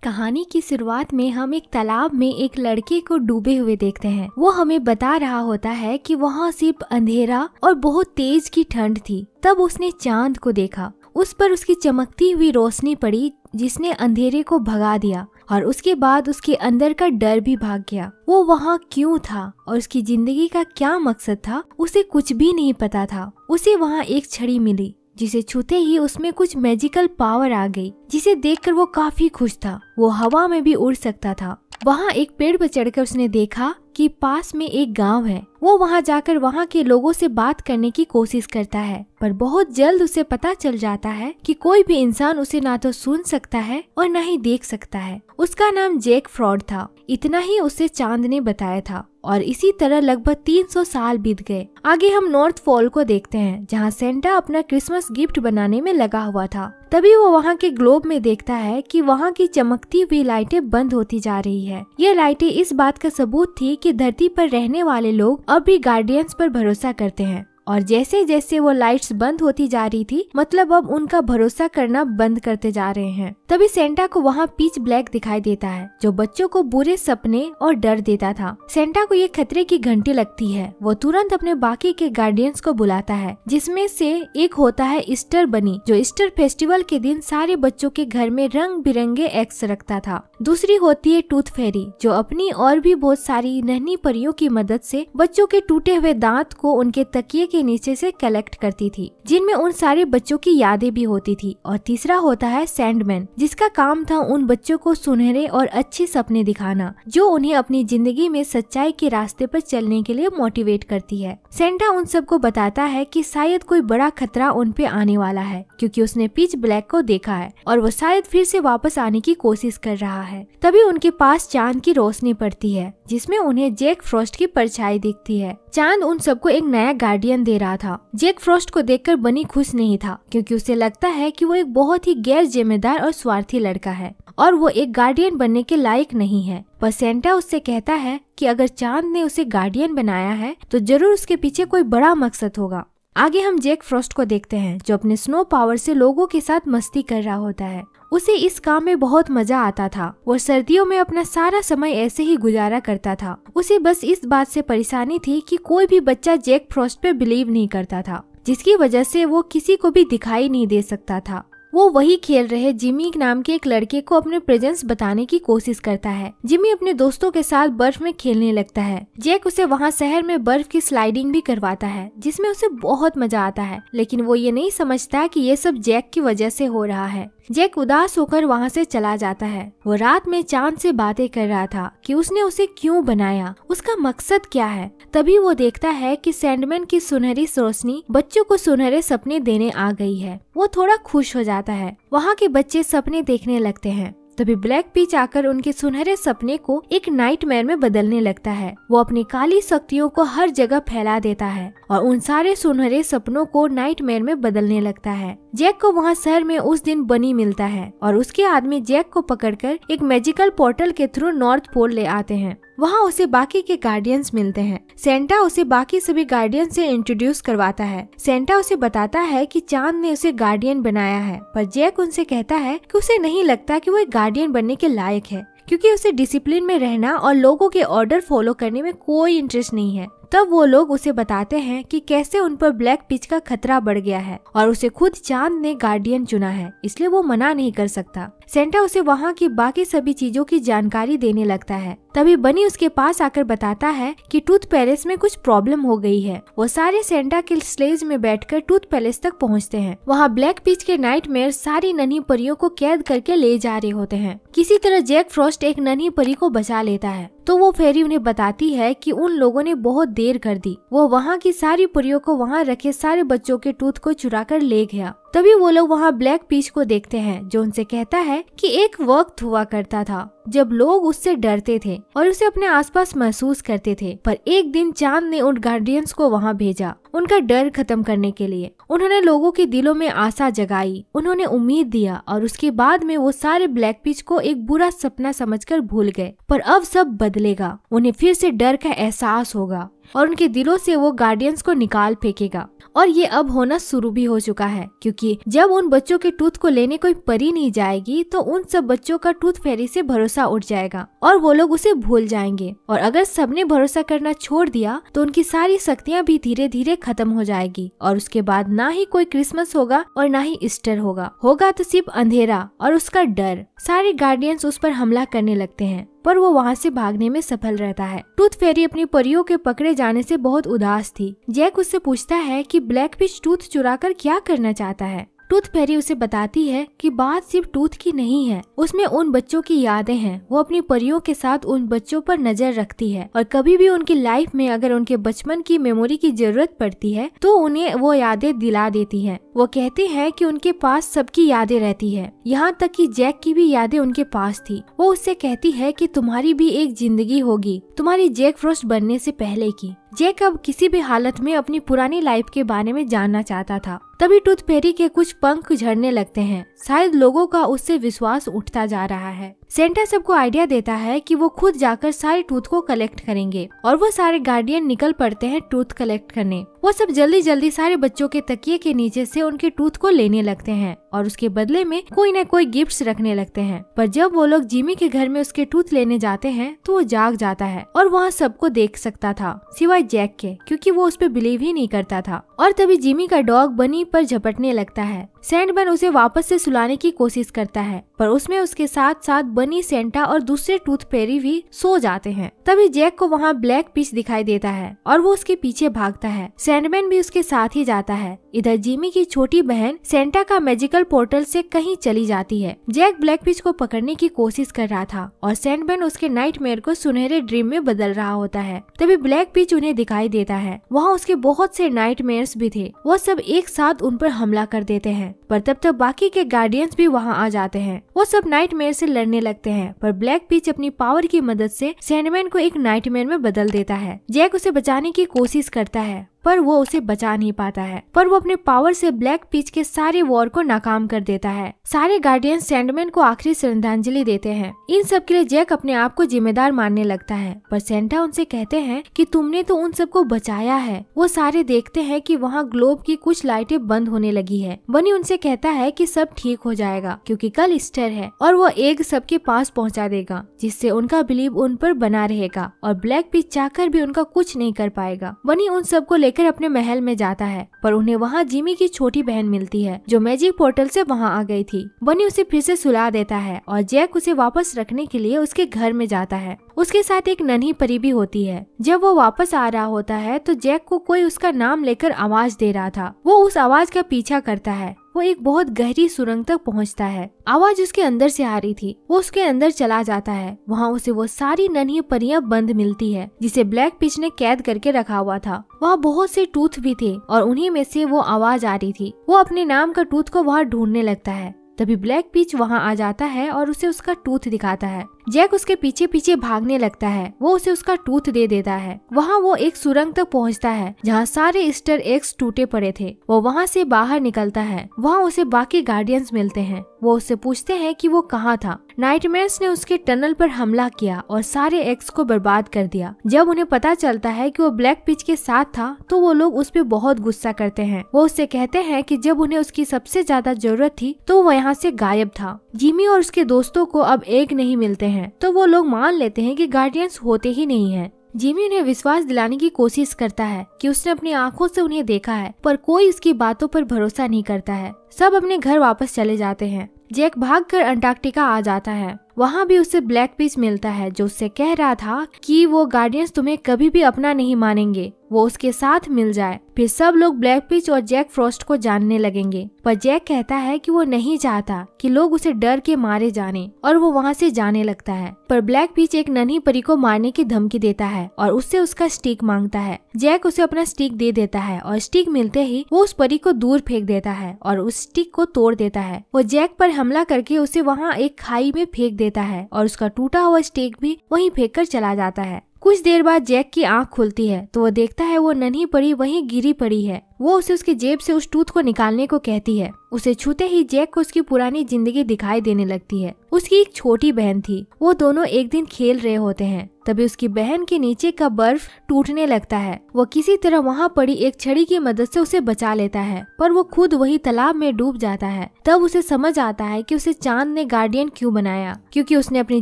कहानी की शुरुआत में हम एक तालाब में एक लड़के को डूबे हुए देखते हैं। वो हमें बता रहा होता है कि वहाँ सिर्फ अंधेरा और बहुत तेज की ठंड थी। तब उसने चांद को देखा। उस पर उसकी चमकती हुई रोशनी पड़ी जिसने अंधेरे को भगा दिया और उसके बाद उसके अंदर का डर भी भाग गया। वो वहाँ क्यों था और उसकी जिंदगी का क्या मकसद था, उसे कुछ भी नहीं पता था। उसे वहाँ एक छड़ी मिली जिसे छूते ही उसमें कुछ मैजिकल पावर आ गई, जिसे देखकर वो काफी खुश था। वो हवा में भी उड़ सकता था। वहाँ एक पेड़ पर चढ़कर उसने देखा कि पास में एक गांव है। वो वहाँ जाकर वहाँ के लोगों से बात करने की कोशिश करता है, पर बहुत जल्द उसे पता चल जाता है कि कोई भी इंसान उसे ना तो सुन सकता है और ना ही देख सकता है। उसका नाम जैक फ्रॉड था। इतना ही उसे चांद ने बताया था और इसी तरह लगभग 300 साल बीत गए। आगे हम नॉर्थ पोल को देखते हैं, जहाँ सेंटा अपना क्रिसमस गिफ्ट बनाने में लगा हुआ था। तभी वो वहाँ के ग्लोब में देखता है कि वहाँ की चमकती हुई लाइटें बंद होती जा रही है। ये लाइटें इस बात का सबूत थी कि धरती पर रहने वाले लोग अब भी गार्डियंस पर भरोसा करते हैं। और जैसे जैसे वो लाइट्स बंद होती जा रही थी, मतलब अब उनका भरोसा करना बंद करते जा रहे हैं। तभी सेंटा को वहाँ पिच ब्लैक दिखाई देता है, जो बच्चों को बुरे सपने और डर देता था। सेंटा को ये खतरे की घंटी लगती है। वो तुरंत अपने बाकी के गार्डियंस को बुलाता है, जिसमें से एक होता है ईस्टर बनी, जो ईस्टर फेस्टिवल के दिन सारे बच्चों के घर में रंग बिरंगे एग्स रखता था। दूसरी होती है टूथ फेरी, जो अपनी और भी बहुत सारी नन्ही परियों की मदद से बच्चों के टूटे हुए दांत को उनके तकिए के नीचे से कलेक्ट करती थी, जिनमें उन सारे बच्चों की यादें भी होती थी। और तीसरा होता है सैंडमैन, जिसका काम था उन बच्चों को सुनहरे और अच्छे सपने दिखाना, जो उन्हें अपनी जिंदगी में सच्चाई के रास्ते पर चलने के लिए मोटिवेट करती है। सेंटा उन सबको बताता है कि शायद कोई बड़ा खतरा उन पे आने वाला है, क्योंकि उसने पिच ब्लैक को देखा है और वो शायद फिर से वापस आने की कोशिश कर रहा है। तभी उनके पास चांद की रोशनी पड़ती है, जिसमें उन्हें जैक फ्रॉस्ट की परछाई दिखती है। चांद उन सबको एक नया गार्डियन दे रहा था। जैक फ्रॉस्ट को देखकर बनी खुश नहीं था, क्योंकि उसे लगता है कि वो एक बहुत ही गैर जिम्मेदार और स्वार्थी लड़का है और वो एक गार्डियन बनने के लायक नहीं है। पर सेंटा उससे कहता है कि अगर चांद ने उसे गार्डियन बनाया है तो जरूर उसके पीछे कोई बड़ा मकसद होगा। आगे हम जैक फ्रॉस्ट को देखते हैं, जो अपने स्नो पावर से लोगों के साथ मस्ती कर रहा होता है। उसे इस काम में बहुत मजा आता था। वो सर्दियों में अपना सारा समय ऐसे ही गुजारा करता था। उसे बस इस बात से परेशानी थी कि कोई भी बच्चा जैक फ्रॉस्ट पे बिलीव नहीं करता था, जिसकी वजह से वो किसी को भी दिखाई नहीं दे सकता था। वो वही खेल रहे जिमी नाम के एक लड़के को अपने प्रेजेंस बताने की कोशिश करता है। जिमी अपने दोस्तों के साथ बर्फ में खेलने लगता है। जैक उसे वहाँ शहर में बर्फ की स्लाइडिंग भी करवाता है, जिसमें उसे बहुत मजा आता है, लेकिन वो ये नहीं समझता कि ये सब जैक की वजह से हो रहा है। जैक उदास होकर वहाँ से चला जाता है। वो रात में चांद से बातें कर रहा था कि उसने उसे क्यों बनाया, उसका मकसद क्या है। तभी वो देखता है कि सैंडमैन की सुनहरी रोशनी बच्चों को सुनहरे सपने देने आ गई है। वो थोड़ा खुश हो जाता है। वहाँ के बच्चे सपने देखने लगते हैं। तभी ब्लैक पिच आकर उनके सुनहरे सपने को एक नाइटमेयर में बदलने लगता है। वो अपनी काली शक्तियों को हर जगह फैला देता है और उन सारे सुनहरे सपनों को नाइटमेयर में बदलने लगता है। जैक को वहाँ शहर में उस दिन बनी मिलता है और उसके आदमी जैक को पकड़कर एक मैजिकल पोर्टल के थ्रू नॉर्थ पोल ले आते हैं। वहाँ उसे बाकी के गार्डियंस मिलते हैं। सेंटा उसे बाकी सभी गार्डियन से इंट्रोड्यूस करवाता है। सेंटा उसे बताता है कि चांद ने उसे गार्डियन बनाया है, पर जैक उनसे कहता है कि उसे नहीं लगता कि वो एक गार्डियन बनने के लायक है, क्योंकि उसे डिसिप्लिन में रहना और लोगों के ऑर्डर फॉलो करने में कोई इंटरेस्ट नहीं है। तब वो लोग उसे बताते हैं कि कैसे उन पर ब्लैक पिच का खतरा बढ़ गया है और उसे खुद चांद ने गार्डियन चुना है, इसलिए वो मना नहीं कर सकता। सेंटा उसे वहाँ की बाकी सभी चीजों की जानकारी देने लगता है। तभी बनी उसके पास आकर बताता है कि टूथ पैलेस में कुछ प्रॉब्लम हो गई है। वो सारे सेंटा के स्लेज में बैठकर टूथ पैलेस तक पहुँचते हैं। वहाँ ब्लैक पिच के नाइटमेयर सारी नन्ही परियों को कैद करके ले जा रहे होते हैं। किसी तरह जैक फ्रॉस्ट एक नन्ही परी को बचा लेता है, तो वो फेरी उन्हें बताती है कि उन लोगों ने बहुत देर कर दी। वो वहाँ की सारी परियों को वहाँ रखे सारे बच्चों के टूथ को चुरा कर ले गया। तभी वो लोग वहाँ ब्लैक पिच को देखते हैं, जो उनसे कहता है कि एक वक्त हुआ करता था जब लोग उससे डरते थे और उसे अपने आसपास महसूस करते थे, पर एक दिन चांद ने उन गार्डियंस को वहाँ भेजा उनका डर खत्म करने के लिए। उन्होंने लोगों के दिलों में आशा जगाई, उन्होंने उम्मीद दिया और उसके बाद में वो सारे ब्लैक पिच को एक बुरा सपना समझकर भूल गए। पर अब सब बदलेगा, उन्हें फिर से डर का एहसास होगा। और उनके दिलों से वो गार्डियंस को निकाल फेंकेगा। और ये अब होना शुरू भी हो चुका है, क्योंकि जब उन बच्चों के टूथ को लेने कोई परी नहीं जाएगी तो उन सब बच्चों का टूथ फेरी से भरोसा उठ जाएगा और वो लोग उसे भूल जाएंगे। और अगर सबने भरोसा करना छोड़ दिया तो उनकी सारी शक्तियाँ भी धीरे धीरे खत्म हो जाएगी और उसके बाद ना ही कोई क्रिसमस होगा और ना ही ईस्टर होगा तो सिर्फ अंधेरा और उसका डर। सारे गार्डियंस उस पर हमला करने लगते हैं, पर वो वहाँ से भागने में सफल रहता है। टूथ फेरी अपनी परियों के पकड़े जाने से बहुत उदास थी। जैक उससे पूछता है कि ब्लैक फिश टूथ चुराकर क्या करना चाहता है। टूथ फेरी उसे बताती है कि बात सिर्फ टूथ की नहीं है, उसमें उन बच्चों की यादें हैं। वो अपनी परियों के साथ उन बच्चों पर नजर रखती है और कभी भी उनकी लाइफ में अगर उनके बचपन की मेमोरी की जरूरत पड़ती है तो उन्हें वो यादें दिला देती है। वो कहते हैं कि उनके पास सबकी यादें रहती है, यहाँ तक कि जैक की भी यादें उनके पास थी। वो उससे कहती है कि तुम्हारी भी एक जिंदगी होगी, तुम्हारी जैक फ्रॉस्ट बनने से पहले की। जैक अब किसी भी हालत में अपनी पुरानी लाइफ के बारे में जानना चाहता था। तभी टूथ फेरी के कुछ पंख झड़ने लगते हैं। शायद लोगों का उससे विश्वास उठता जा रहा है। सेंटा सबको आइडिया देता है कि वो खुद जाकर सारे टूथ को कलेक्ट करेंगे और वो सारे गार्डियन निकल पड़ते हैं टूथ कलेक्ट करने। वो सब जल्दी जल्दी सारे बच्चों के तकिए के नीचे से उनके टूथ को लेने लगते हैं और उसके बदले में कोई न कोई गिफ्ट्स रखने लगते हैं। पर जब वो लोग जिमी के घर में उसके टूथ लेने जाते हैं तो वो जाग जाता है और वहाँ सबको देख सकता था सिवाय जैक के, क्योंकि वो उस पर बिलीव ही नहीं करता था। और तभी जिमी का डॉग बनी पर झपटने लगता है। सैंडमैन उसे वापस से सुलाने की कोशिश करता है, पर उसमें उसके साथ साथ बनी, सेंटा और दूसरे टूथ फेरी भी सो जाते हैं। तभी जैक को वहाँ ब्लैक फिश दिखाई देता है और वो उसके पीछे भागता है। सैंडमैन भी उसके साथ ही जाता है। इधर जिमी की छोटी बहन सेंटा का मैजिकल पोर्टल से कहीं चली जाती है। जैक ब्लैक फिश को पकड़ने की कोशिश कर रहा था और सैंडमैन उसके नाइटमेयर को सुनहरे ड्रीम में बदल रहा होता है। तभी ब्लैक फिश उन्हें दिखाई देता है। वहाँ उसके बहुत से नाइटमेयर्स भी थे। वो सब एक साथ उन पर हमला कर देते हैं, पर तब तक बाकी के गार्डियंस भी वहाँ आ जाते हैं। वो सब नाइटमेयर से लड़ने लगते हैं, पर ब्लैक फिश अपनी पावर की मदद से सैंडमैन को एक नाइटमेयर में बदल देता है। जैक उसे बचाने की कोशिश करता है, पर वो उसे बचा नहीं पाता है, पर वो अपने पावर से ब्लैक फिश के सारे वॉर को नाकाम कर देता है। सारे गार्डियन सैंडमैन को आखिरी श्रद्धांजलि देते हैं। इन सब के लिए जैक अपने आप को जिम्मेदार मानने लगता है, पर सेंटा उनसे कहते हैं कि तुमने तो उन सबको बचाया है। वो सारे देखते हैं कि वहाँ ग्लोब की कुछ लाइटें बंद होने लगी है। बनी उनसे कहता है कि सब ठीक हो जाएगा क्योंकि कल ईस्टर है और वो एग सबके पास पहुँचा देगा, जिससे उनका बिलीव उन पर बना रहेगा और ब्लैक फिश चाहकर भी उनका कुछ नहीं कर पाएगा। बनी उन सबको लेकर अपने महल में जाता है, पर उन्हें वहाँ जिमी की छोटी बहन मिलती है जो मैजिक पोर्टल से वहाँ आ गई थी। बनी उसे फिर से सुला देता है और जैक उसे वापस रखने के लिए उसके घर में जाता है। उसके साथ एक नन्ही परी भी होती है। जब वो वापस आ रहा होता है तो जैक को कोई उसका नाम लेकर आवाज दे रहा था। वो उस आवाज का पीछा करता है। वो एक बहुत गहरी सुरंग तक पहुंचता है। आवाज उसके अंदर से आ रही थी। वो उसके अंदर चला जाता है। वहाँ उसे वो सारी नन्ही परियां बंद मिलती है जिसे ब्लैक फिश ने कैद करके रखा हुआ था। वहाँ बहुत से टूथ भी थे और उन्हीं में से वो आवाज आ रही थी। वो अपने नाम का टूथ को वहाँ ढूंढने लगता है। तभी ब्लैक फिश वहाँ आ जाता है और उसे उसका टूथ दिखाता है। जैक उसके पीछे पीछे भागने लगता है। वो उसे उसका टूथ दे देता है। वहाँ वो एक सुरंग तक पहुँचता है जहाँ सारे ईस्टर एग्स टूटे पड़े थे। वो वहाँ से बाहर निकलता है। वहाँ उसे बाकी गार्डियंस मिलते हैं। वो उससे पूछते हैं कि वो कहाँ था। नाइटमेयर्स ने उसके टनल पर हमला किया और सारे एग्स को बर्बाद कर दिया। जब उन्हें पता चलता है कि वो ब्लैक फिश के साथ था तो वो लोग उस पर बहुत गुस्सा करते हैं। वो उससे कहते हैं कि जब उन्हें उसकी सबसे ज्यादा जरूरत थी तो वो यहाँ से गायब था। जिमी और उसके दोस्तों को अब एग नहीं मिलते हैं तो वो लोग मान लेते हैं कि गार्डियंस होते ही नहीं हैं। जिमी उन्हें विश्वास दिलाने की कोशिश करता है कि उसने अपनी आंखों से उन्हें देखा है, पर कोई उसकी बातों पर भरोसा नहीं करता है। सब अपने घर वापस चले जाते हैं। जैक भागकर अंटार्कटिका आ जाता है। वहाँ भी उसे ब्लैक फिश मिलता है जो उससे कह रहा था कि वो गार्डियंस तुम्हें कभी भी अपना नहीं मानेंगे। वो उसके साथ मिल जाए। फिर सब लोग ब्लैक फिश और जैक फ्रॉस्ट को जानने लगेंगे, पर जैक कहता है कि वो नहीं चाहता कि लोग उसे डर के मारे जाने और वो वहाँ से जाने लगता है। पर ब्लैक फिश एक नन्ही परी को मारने की धमकी देता है और उससे उसका स्टिक मांगता है। जैक उसे अपना स्टिक दे देता है और स्टिक मिलते ही वो उस परी को दूर फेंक देता है और उस स्टिक को तोड़ देता है। वो जैक पर हमला करके उसे वहाँ एक खाई में फेंक देता है और उसका टूटा हुआ स्टिक भी वहीं फेंक कर चला जाता है। कुछ देर बाद जैक की आंख खुलती है तो वो देखता है वो नन्ही परी वहीं गिरी पड़ी है। वो उसे उसकी जेब से उस टूथ को निकालने को कहती है। उसे छूते ही जैक को उसकी पुरानी जिंदगी दिखाई देने लगती है। उसकी एक छोटी बहन थी। वो दोनों एक दिन खेल रहे होते हैं, तभी उसकी बहन के नीचे का बर्फ टूटने लगता है। वो किसी तरह वहाँ पड़ी एक छड़ी की मदद से उसे बचा लेता है, पर वो खुद वही तालाब में डूब जाता है। तब उसे समझ आता है कि उसे चांद ने गार्डियन क्यों बनाया, क्योंकि उसने अपनी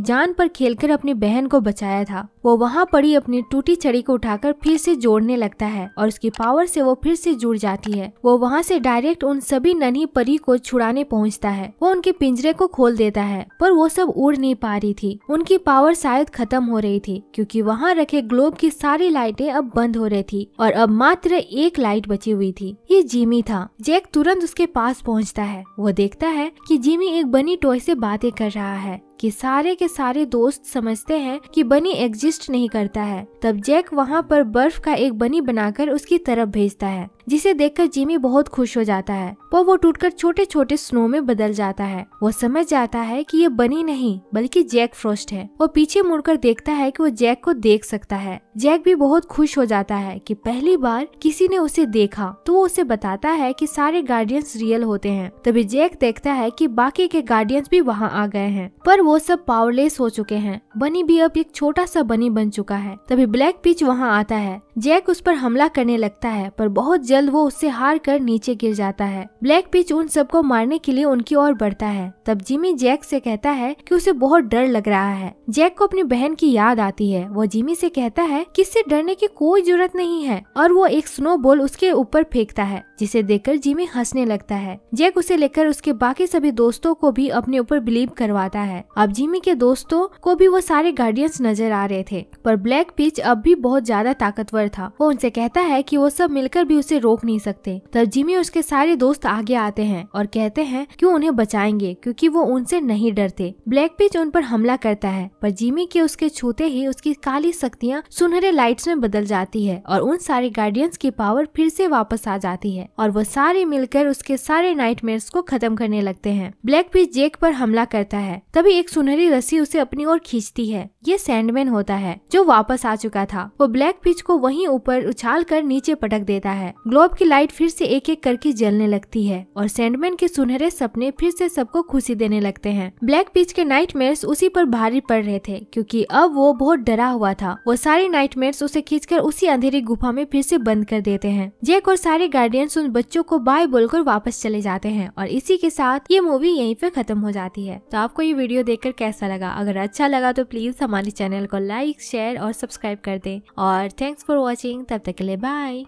जान पर खेलकर अपनी बहन को बचाया था। वो वहाँ पड़ी अपनी टूटी छड़ी को उठाकर फिर से जोड़ने लगता है और उसकी पावर से वो फिर से जुड़ जाती है। वो वहाँ से डायरेक्ट उन सभी नन्ही परी को छुड़ाने पहुँचता है। वो उनके पिंजरे को खोल देता है, पर वो सब उड़ नहीं पा रही थी। उनकी पावर शायद खत्म हो रही थी, क्योंकि वहाँ रखे ग्लोब की सारी लाइटें अब बंद हो रही थी और अब मात्र एक लाइट बची हुई थी। ये जिमी था। जैक तुरंत उसके पास पहुँचता है। वो देखता है कि जिमी एक बनी टॉय से बातें कर रहा है कि सारे के सारे दोस्त समझते हैं कि बनी एग्जिस्ट नहीं करता है। तब जैक वहाँ पर बर्फ का एक बनी बनाकर उसकी तरफ भेजता है, जिसे देखकर जिमी बहुत खुश हो जाता है। पर वो टूटकर छोटे छोटे स्नो में बदल जाता है। वो समझ जाता है कि ये बनी नहीं बल्कि जैक फ्रॉस्ट है। वो पीछे मुड़कर देखता है कि वो जैक को देख सकता है। जैक भी बहुत खुश हो जाता है कि पहली बार किसी ने उसे देखा। तो वो उसे बताता है कि सारे गार्डियंस रियल होते हैं। तभी जैक देखता है कि बाकी के गार्डियंस भी वहाँ आ गए हैं, पर वो सब पावरलेस हो चुके हैं। बनी भी अब एक छोटा सा बनी बन चुका है। तभी ब्लैक पिच वहाँ आता है। जैक उस पर हमला करने लगता है, पर बहुत जल्द वो उससे हार कर नीचे गिर जाता है। ब्लैक पिच उन सबको मारने के लिए उनकी ओर बढ़ता है। तब जिमी जैक से कहता है कि उसे बहुत डर लग रहा है। जैक को अपनी बहन की याद आती है। वो जिमी से कहता है कि इससे डरने की कोई जरूरत नहीं है, और वो एक स्नो बॉल उसके ऊपर फेंकता है, जिसे देखकर जिमी हंसने लगता है। जैक उसे लेकर उसके बाकी सभी दोस्तों को भी अपने ऊपर बिलीव करवाता है। अब जिमी के दोस्तों को भी वो सारे गार्डियंस नजर आ रहे थे, पर ब्लैक पिच अब भी बहुत ज्यादा ताकतवर था। वो उनसे कहता है कि वो सब मिलकर भी उसे रोक नहीं सकते। तब जिमी और उसके सारे दोस्त आगे आते हैं और कहते हैं कि उन्हें बचाएंगे, क्योंकि वो उनसे नहीं डरते। ब्लैक पिच उन पर हमला करता है, पर जिमी के उसके छूते ही उसकी काली शक्तियाँ सुनहरे लाइट्स में बदल जाती है और उन सारे गार्डियंस की पावर फिर से वापस आ जाती है और वो सारे मिलकर उसके सारे नाइटमेयर्स को खत्म करने लगते हैं। ब्लैक पिच जैक पर हमला करता है। तभी एक सुनहरी रस्सी उसे अपनी ओर खींचती है। ये सैंडमैन होता है, जो वापस आ चुका था। वो ब्लैक पिच को वहीं ऊपर उछाल कर नीचे पटक देता है। ग्लोब की लाइट फिर से एक एक करके जलने लगती है और सैंडमैन के सुनहरे सपने फिर से सबको खुशी देने लगते हैं। ब्लैक पिच के नाइटमेयर्स उसी पर भारी पड़ रहे थे, क्योंकि अब वो बहुत डरा हुआ था। वो सारे नाइटमेयर्स उसे खींचकर उसी अंधेरी गुफा में फिर से बंद कर देते हैं। जैक और सारे गार्डियंस उन बच्चों को बाय बोलकर वापस चले जाते हैं और इसी के साथ ये मूवी यहीं पे खत्म हो जाती है। तो आपको ये वीडियो देखकर कैसा लगा? अगर अच्छा लगा तो प्लीज हमारे चैनल को लाइक, शेयर और सब्सक्राइब कर दें। और थैंक्स फॉर वॉचिंग। तब तक के लिए बाय।